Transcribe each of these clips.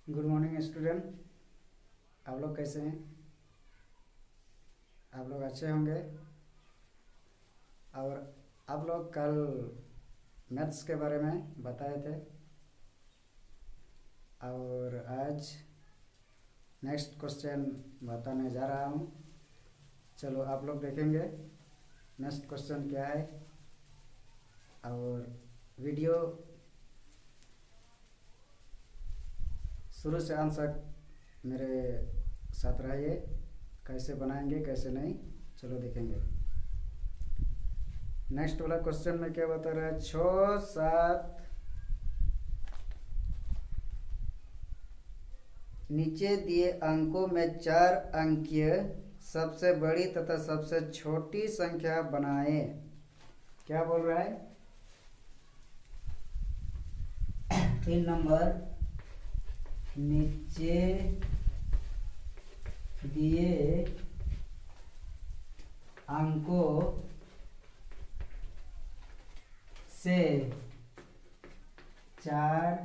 Good morning student. आप लोग कैसे हैं? आप लोग अच्छे होंगे। और आप लोग कल मैथ्स के बारे में बताए थे और आज नेक्स्ट क्वेश्चन बताने जा रहा हूँ। चलो आप लोग देखेंगे नेक्स्ट क्वेश्चन क्या है और वीडियो शुरू से अंत तक मेरे साथ रहिए। कैसे बनाएंगे कैसे नहीं, चलो देखेंगे। नेक्स्ट वाला क्वेश्चन में क्या बता रहा है, 6, 7 नीचे दिए अंकों में 4 अंकीय सबसे बड़ी तथा सबसे छोटी संख्या बनाएं। क्या बोल रहा है? 3 नंबर, नीचे दिए अंकों से 4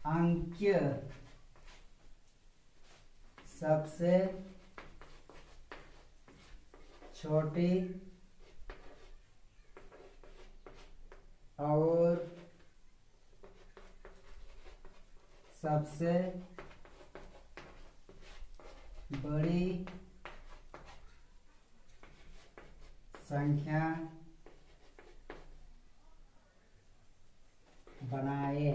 अंकीय सबसे छोटी और सबसे बड़ी संख्या बनाए।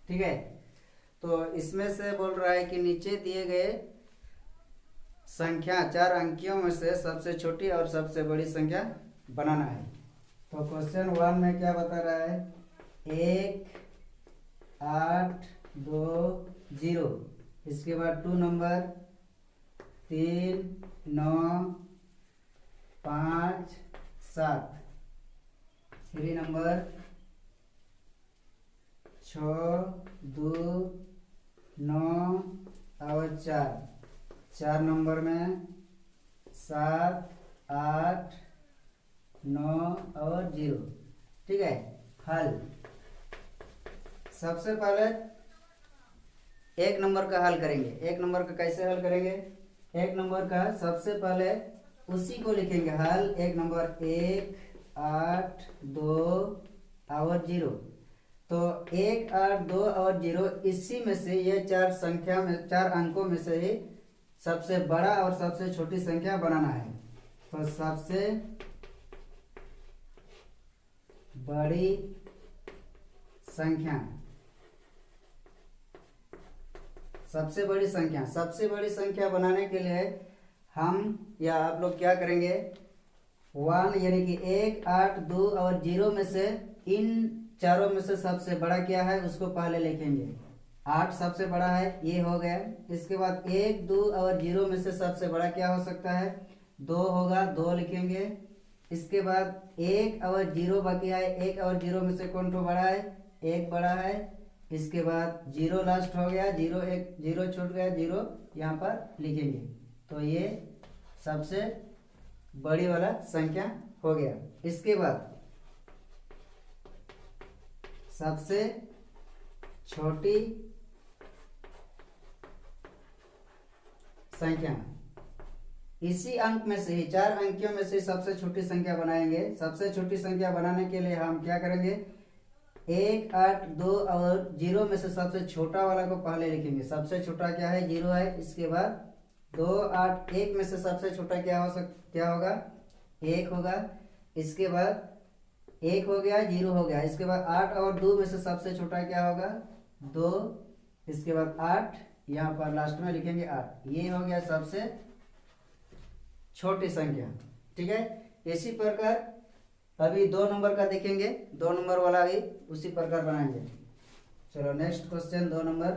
ठीक है, तो इसमें से बोल रहा है कि नीचे दिए गए संख्या 4 अंकियों में से सबसे छोटी और सबसे बड़ी संख्या बनाना है। तो क्वेश्चन 1 में क्या बता रहा है, 1, 8, 2, 0। इसके बाद 2 नंबर, 3, 9, 5, 7। 3 नंबर, 6, 2, 9 और 4। 4 नंबर में 7, 8, 9 और 0। ठीक है, हल। सबसे पहले 1 नंबर का हल करेंगे। 1 नंबर का कैसे हल करेंगे? 1 नंबर का सबसे पहले उसी को लिखेंगे हल। 1 नंबर 1, 8, 2 और 0। तो 1, 8, 2 और 0 इसी में से ये 4 संख्या में 4 अंकों में से ही सबसे बड़ा और सबसे छोटी संख्या बनाना है। तो सबसे बड़ी संख्या, सबसे बड़ी संख्या बनाने के लिए हम या आप लोग क्या करेंगे, 1 यानी कि 1, 8, 2 और 0 में से इन चारों में से सबसे बड़ा क्या है उसको पहले लिखेंगे। 8 सबसे बड़ा है, ये हो गया। इसके बाद 1, 2 और 0 में से सबसे बड़ा क्या हो सकता है, 2 होगा, 2 लिखेंगे। इसके बाद 1 और 0 बाकी है। 1 और 0 में से कौन तो बड़ा है, 1 बड़ा है। इसके बाद 0 लास्ट हो गया, 0 एक 0 छूट गया, 0 यहाँ पर लिखेंगे। तो ये सबसे बड़ी वाला संख्या हो गया। इसके बाद सबसे छोटी संख्या, इसी अंक में से ही 4 अंकियों में से सबसे छोटी संख्या बनाएंगे। सबसे छोटी संख्या बनाने के लिए हम क्या करेंगे, 1, 8, 2 और 0 में से सबसे छोटा वाला को पहले लिखेंगे। सबसे छोटा क्या है, 0 है। इसके बाद 2, 8, 1 में से सबसे छोटा क्या होगा, 1 होगा। इसके बाद 1 हो गया, 0 हो गया। इसके बाद 8 और 2 में से सबसे छोटा क्या होगा, 2। इसके बाद 8 यहाँ पर लास्ट में लिखेंगे 8। ये हो गया सबसे छोटी संख्या। ठीक है, इसी प्रकार अभी 2 नंबर का देखेंगे। 2 नंबर वाला भी उसी प्रकार बनाएंगे। चलो नेक्स्ट क्वेश्चन 2 नंबर।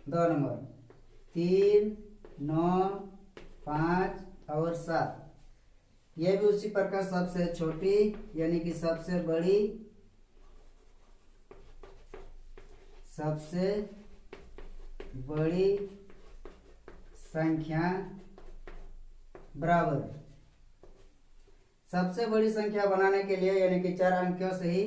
2 नंबर, 3, 9, 5 और 7। ये भी उसी प्रकार सबसे छोटी यानी कि सबसे बड़ी सबसे बड़ी संख्या बराबर। सबसे बड़ी संख्या बनाने के लिए यानी कि 4 अंकों से ही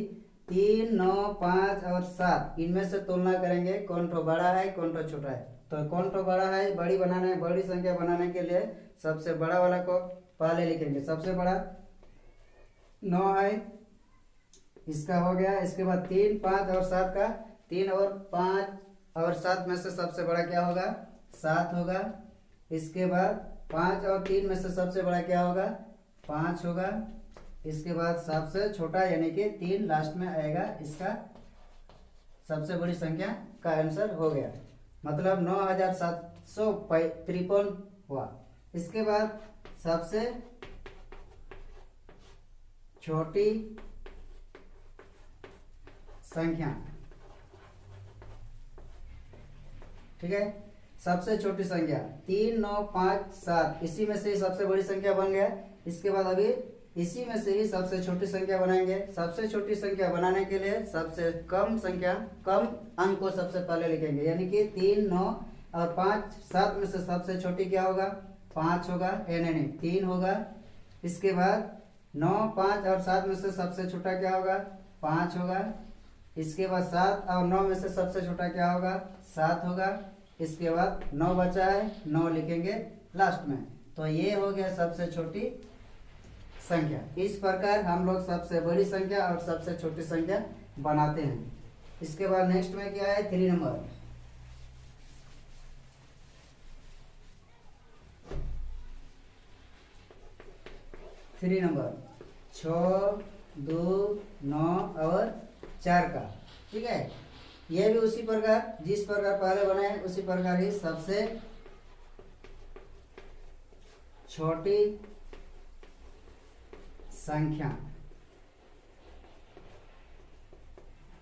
3, 9, 5 और 7 इनमें से तुलना करेंगे कौन तो बड़ा है कौन तो छोटा है। तो कौन तो बड़ा है, बड़ी संख्या बनाने के लिए सबसे बड़ा वाला को पहले लिखेंगे। सबसे बड़ा 9 है, इसका हो गया। इसके बाद 3, 5 और 7 का 3 और 5 और 7 में से सबसे बड़ा क्या होगा, 7 होगा। इसके बाद 5 और 3 में से सबसे बड़ा क्या होगा, 5 होगा। इसके बाद सबसे छोटा यानी कि 3 लास्ट में आएगा। इसका सबसे बड़ी संख्या का आंसर हो गया, मतलब 9753 हुआ। इसके बाद सबसे छोटी संख्या, ठीक है। सबसे छोटी संख्या 3, 9, 5, 7 इसी में से ही सबसे बड़ी संख्या बन गया। इसके बाद अभी इसी में से ही सबसे छोटी संख्या बनाएंगे। सबसे छोटी संख्या बनाने के लिए सबसे कम अंक को सबसे पहले लिखेंगे, यानी कि 3, 9 और 5, 7 में से सबसे छोटी क्या होगा, 5 होगा। नहीं 3 होगा। इसके बाद 9, 5 और 7 में से सबसे छोटा क्या होगा, 5 होगा। इसके बाद 7 और 9 में से सबसे छोटा क्या होगा, 7 होगा। इसके बाद 9 बचा है, 9 लिखेंगे लास्ट में। तो ये हो गया सबसे छोटी संख्या। इस प्रकार हम लोग सबसे बड़ी संख्या और सबसे छोटी संख्या बनाते हैं। इसके बाद नेक्स्ट में क्या है, 3 नंबर। थ्री नंबर 6, 2, 9 और 4 का, ठीक है। यह भी उसी प्रकार जिस प्रकार पहले बनाए उसी प्रकार ही सबसे छोटी संख्या,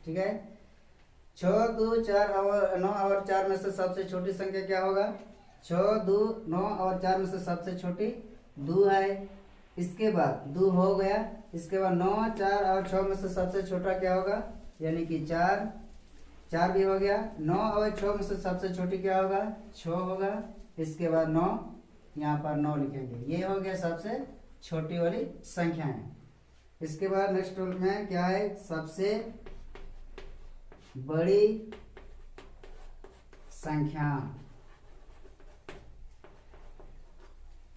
ठीक है। 6, 2, 4 और 9 और 4 में से सबसे छोटी संख्या क्या होगा, 6, 2, 9 और 4 में से सबसे छोटी 2 है। इसके बाद 2 हो गया। इसके बाद 9, 4 और 6 में से सबसे छोटा क्या होगा, यानी कि 4 भी हो गया। 9 और 6 में से सबसे छोटी क्या होगा, 6 होगा। इसके बाद 9, यहाँ पर 9 लिखेंगे। ये हो गया सबसे छोटी वाली संख्या है। इसके बाद नेक्स्ट में क्या है, सबसे बड़ी संख्या,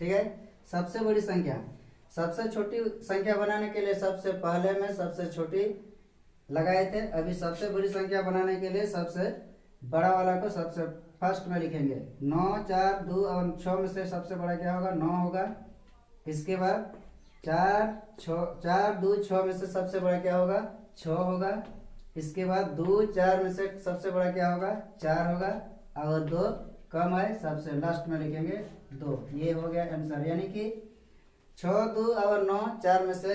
ठीक है। सबसे बड़ी संख्या, सबसे छोटी संख्या बनाने के लिए सबसे पहले में सबसे छोटी लगाए थे। अभी सबसे बड़ी संख्या बनाने के लिए सबसे बड़ा वाला को सबसे फर्स्ट में लिखेंगे। 9, 4, 2 और 6 में से सबसे बड़ा क्या होगा, 9 होगा। इसके बाद 4, 2, 6 में से सबसे बड़ा क्या होगा, 6 होगा। इसके बाद 2, 4 में से सबसे बड़ा क्या होगा, 4 होगा। और 2 कम है, सबसे लास्ट में लिखेंगे 2। ये हो गया आंसर, यानी कि 6, 2 और 9, 4 में से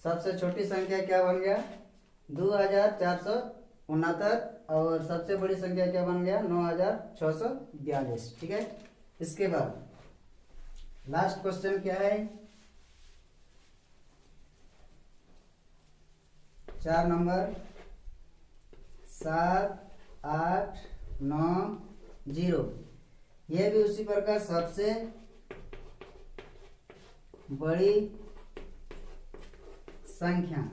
सबसे छोटी संख्या क्या बन गया, 2469। और सबसे बड़ी संख्या क्या बन गया, 9642, ठीक है। इसके बाद लास्ट क्वेश्चन क्या है, 4 नंबर 7, 8, 9, 0। यह भी उसी प्रकार सबसे बड़ी संख्या,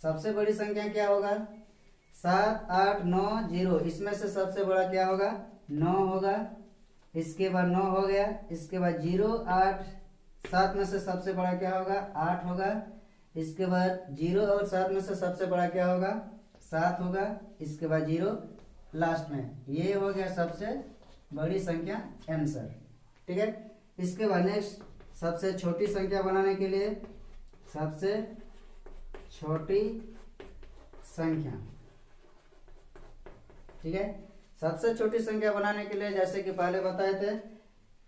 सबसे बड़ी संख्या क्या होगा, 7, 8, 9, 0। इसमें से सबसे बड़ा क्या होगा, 9 होगा। इसके बाद 9 हो गया। इसके बाद 0, 8, 7 में से सबसे बड़ा क्या होगा, 8 होगा। इसके बाद 0 और 7 में से सबसे बड़ा क्या होगा, 7 होगा। इसके बाद 0 लास्ट में। ये हो गया सबसे बड़ी संख्या आंसर, ठीक है। इसके बाद नेक्स्ट सबसे छोटी संख्या बनाने के लिए सबसे छोटी संख्या, ठीक है। सबसे छोटी संख्या बनाने के लिए जैसे कि पहले बताए थे,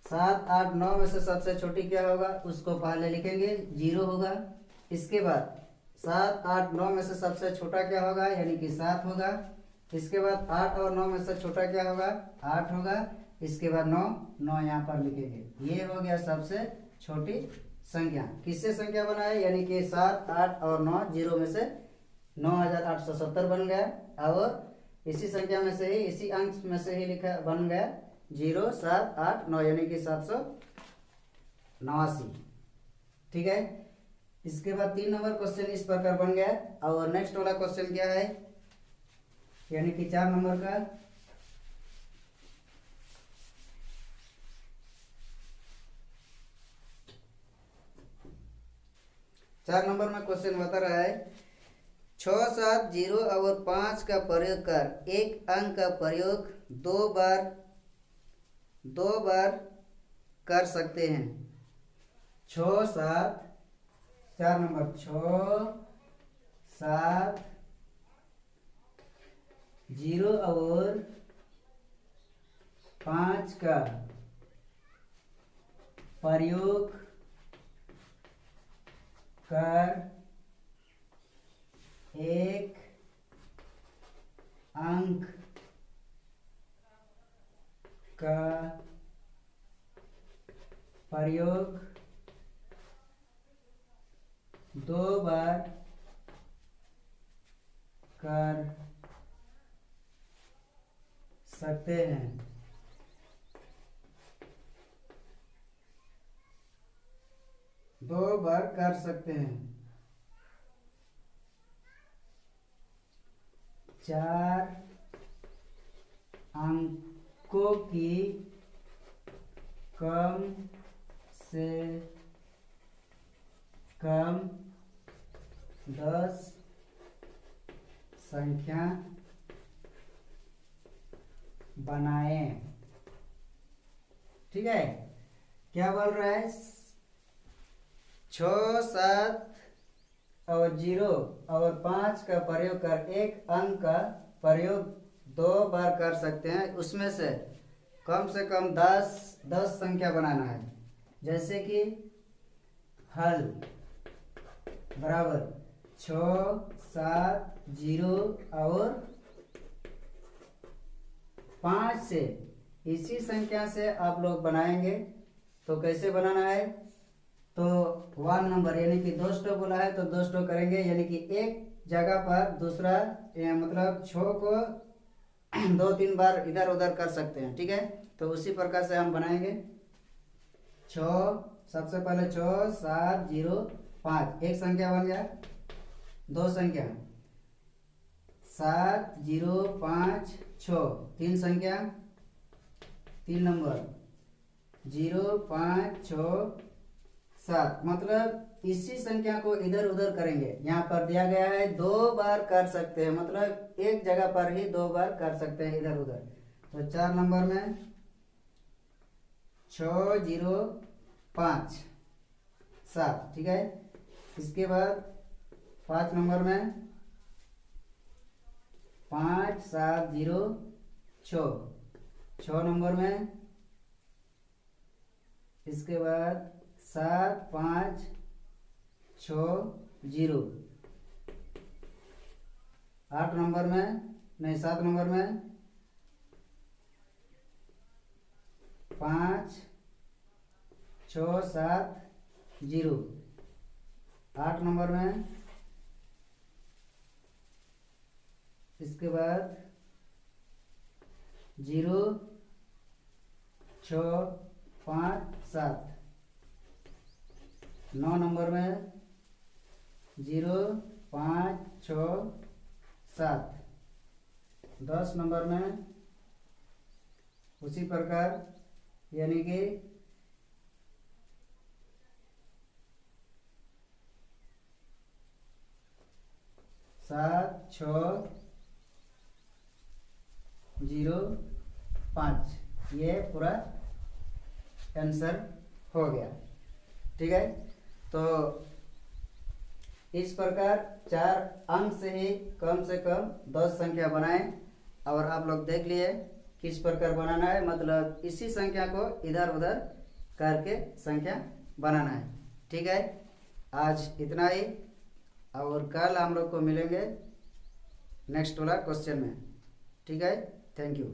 7, 8, 9 में से सबसे छोटी क्या होगा, उसको पहले लिखेंगे, 0 होगा। इसके बाद 7, 8, 9 में से सबसे छोटा क्या होगा, यानी कि 7 होगा। इसके बाद 8 और 9 में से छोटा क्या होगा, 8 होगा। इसके बाद 9 यहाँ पर लिखेंगे। ये हो गया सबसे छोटी संख्या। किससे संख्या बनाए, यानी कि 7, 8 और 9, 0 में से 9870 बन गया। और इसी संख्या में से ही, इसी अंक में से ही लिखा बन गया 0789 यानी कि 789। ठीक है। इसके बाद 3 नंबर क्वेश्चन इस प्रकार बन गया। और नेक्स्ट वाला क्वेश्चन क्या है, यानी कि 4 नंबर का। चार नंबर में क्वेश्चन बता रहा है 6, 7, 0 और 5 का प्रयोग कर एक अंक का प्रयोग दो बार कर सकते हैं। 6, 7, 4 नंबर 6, 7, 0 और 5 का प्रयोग कर एक अंक का प्रयोग दो बार कर सकते हैं। दो बार कर सकते हैं। 4 अंकों की कम से कम 10 संख्या बनाएं। ठीक है। क्या बोल रहा है, 6, 7 और 0 और 5 का प्रयोग कर एक अंक का प्रयोग दो बार कर सकते हैं। उसमें से कम 10 संख्या बनाना है। जैसे कि हल बराबर 6, 7, 0 और 5 से इसी संख्या से आप लोग बनाएंगे। तो कैसे बनाना है, तो 1 नंबर यानी कि 2 स्टो बोला है तो 2 स्टो करेंगे, यानी कि एक जगह पर दूसरा मतलब 6 को 2-3 बार इधर उधर कर सकते हैं। ठीक है। तो उसी प्रकार से हम बनाएंगे। 6 सबसे पहले 6, 7, 0, 5 एक संख्या बन गया। 2 संख्या 7, 0, 5, 6 3 संख्या। 3 नंबर 0, 5, 6, 7 मतलब इसी संख्या को इधर उधर करेंगे। यहाँ पर दिया गया है 2 बार कर सकते हैं, मतलब एक जगह पर ही 2 बार कर सकते हैं इधर उधर। तो 4 नंबर में 6, 0, 5, 7। ठीक है। इसके बाद 5 नंबर में 5, 7, 0, 6 6 नंबर में। इसके बाद 7, 5, 6, 0 8 नंबर में, नहीं 7 नंबर में 5, 6, 7, 0 8 नंबर में। इसके बाद 0, 6, 5, 7 9 नंबर में 0, 5, 6, 7 10 नंबर में उसी प्रकार, यानी कि 7, 6, 0, 5 ये पूरा आंसर हो गया। ठीक है। तो इस प्रकार 4 अंक से ही कम से कम 10 संख्या बनाएं। और आप लोग देख लिए किस प्रकार बनाना है, मतलब इसी संख्या को इधर उधर करके संख्या बनाना है। ठीक है। आज इतना ही, और कल हम लोग को मिलेंगे नेक्स्ट वाला क्वेश्चन में। ठीक है। Thank you.